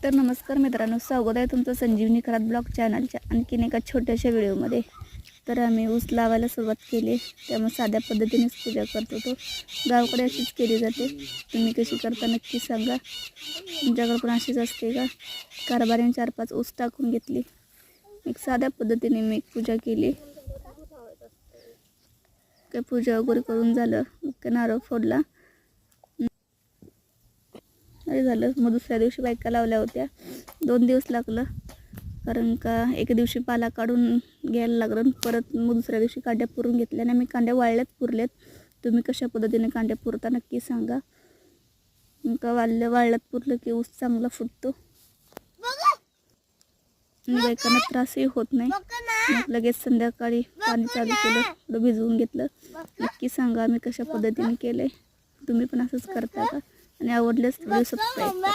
तर नमस्कार मित्रांनो, स्वागत आहे तुमचं संजीवनी खरात ब्लॉग चॅनलच्या आणखीन एका छोट्याशा व्हिडिओमध्ये. तर आम्ही ऊस लावायला सुरुवात केली, त्यामुळे साध्या पद्धतीनेच पूजा करतो. तो गावाकडे अशीच केली जाते. तुम्ही कशी करता नक्की सांगा. तुमच्याकडे पण अशीच असते का? कारभारीने 4-5 ऊस टाकून घेतली. एक साध्या पद्धतीने मी पूजा केली. काय पूजा वगैरे करून झालं, मग नारळ फोडला. अरे झालं. मग दुसऱ्या दिवशी बायका लावल्या होत्या. 2 दिवस लागलं, कारण का एक दिवशी पाला काढून घ्यायला लागलं. परत मग दुसऱ्या दिवशी कांड्या पुरून घेतल्या. आणि मी कांड्या वाळल्यात पुरल्यात. तुम्ही कशा पद्धतीने कांड्या पुरता नक्की सांगा. का वाळल्यात पुरलं की ऊस चांगला फुटतो आणि बायकांना त्रासही होत नाही. मग लगेच संध्याकाळी पाणी चालू केलं, थोडं भिजवून घेतलं. नक्की सांगा मी कशा पद्धतीने केलं. तुम्ही पण असंच करता का? आणि आवडल्यास व्हिडिओ सबस्क्राईब करा.